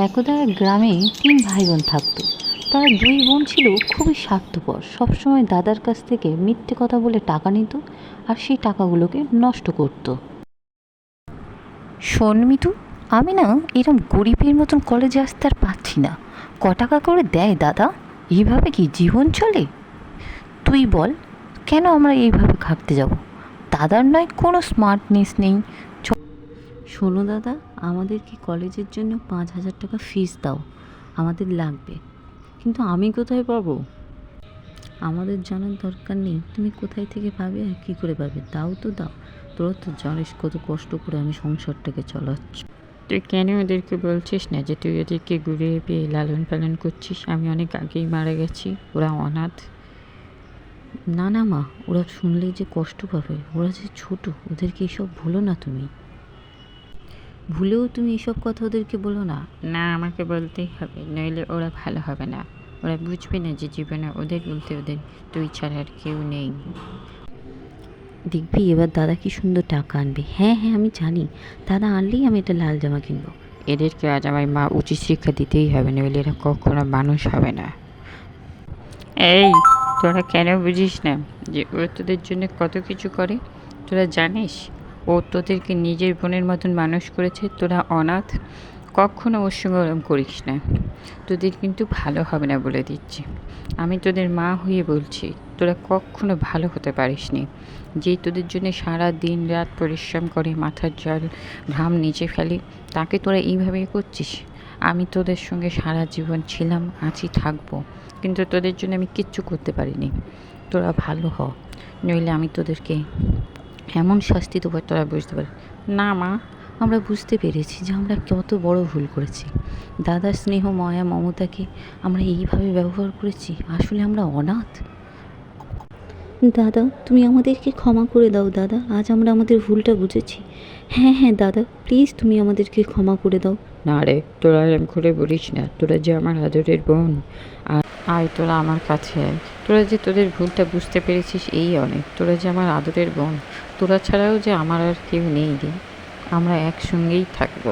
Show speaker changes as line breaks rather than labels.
একদা এক গ্রামে ৩ ভাই বোন থাকতো। তারা ২ বোন ছিল খুবই স্বার্থপর। সবসময় দাদার কাছ থেকে মিথ্যে কথা বলে টাকা নিত আর সেই টাকাগুলোকে নষ্ট করত। শোন মিতু, আমি না এরম গরিবের মতন কলেজে আসতে আর পারছি না। টাকা করে দেয় দাদা? এইভাবে কি জীবন চলে? তুই বল, কেন আমরা এইভাবে খাটতে যাব? দাদার নয় কোনো স্মার্টনেস নেই। শোনো দাদা, আমাদেরকে কলেজের জন্য ৫,০০০ টাকা ফিস দাও, আমাদের লাগবে। কিন্তু আমি কোথায় পাবো? আমাদের জানার দরকার নেই তুমি কোথায় থেকে পাবে আর কী করে পাবে, দাও তো দাও। তোরা তো জানিস কত কষ্ট করে আমি সংসারটাকে চালাচ্ছি।
তুই কেন ওদেরকে বলছিস না যে তুই ওদেরকে ঘুরিয়ে পেয়ে লালন পালন করছিস? আমি অনেক আগেই মারা গেছি, ওরা অনাথ।
না না মা, ওরা শুনলেই যে কষ্ট পাবে, ওরা যে ছোট, ওদেরকে এসব বলো না তুমি। ভুলেও তুমি এসব কথা ওদেরকে বলো না।
না, আমাকে বলতেই হবে, নইলে ওরা ভালো হবে না। ওরা বুঝবে না যে জীবনে ওদের বলতে ওদের তুই ছাড়া আর কেউ নেই।
দেখবি এবার দাদা কি সুন্দর টাকা আনবে। হ্যাঁ হ্যাঁ, আমি জানি, দাদা আনলেই আমি একটা লাল জামা কিনবো।
এদেরকে আজ আমার মা উচিত শিক্ষা দিতেই হবে, নইলে এরা কখনো মানুষ হবে না। এই, তোরা কেন বুঝিস না যে ও তোদের জন্য কত কিছু করে? তোরা জানিস ও তোদেরকে নিজের বোনের মতন মানুষ করেছে, তোরা অনাথ। কখনো ওর সঙ্গে ওরম করিস না, তোদের কিন্তু ভালো হবে না বলে দিচ্ছি। আমি তোদের মা হয়ে বলছি, তোরা কখনো ভালো হতে পারিসনি। যেই তোদের জন্য সারা দিন রাত পরিশ্রম করে মাথার জল ঘাম নিচে ফেলে, তাকে তোরা এইভাবেই করছিস। আমি তোদের সঙ্গে সারা জীবন ছিলাম, আছি, থাকবো, কিন্তু তোদের জন্য আমি কিচ্ছু করতে পারিনি। তোরা ভালো হ, নইলে আমি তোদেরকে এমন শাস্তি দেবো তোরা বুঝতে পার।
না মা, আমরা বুঝতে পেরেছি যে আমরা কত বড় ভুল করেছি। দাদার স্নেহ মায়া মমতাকে আমরা এইভাবে ব্যবহার করেছি। আসলে আমরা অনাথ। দাদা, তুমি আমাদেরকে ক্ষমা করে দাও দাদা, আজ আমরা আমাদের ভুলটা বুঝেছি। হ্যাঁ হ্যাঁ দাদা, প্লিজ তুমি আমাদেরকে ক্ষমা করে দাও।
না রে, তোরা এরম করে বলিস না, তোরা যে আমার আদরের বোন। আর আয়, তোরা আমার কাছে আয়। তোরা যে তোদের ভুলটা বুঝতে পেরেছিস এই অনেক। তোরা যে আমার আদরের বোন, তোরা ছাড়াও যে আমার আর কেউ নেই রে। আমরা একসঙ্গেই থাকবো।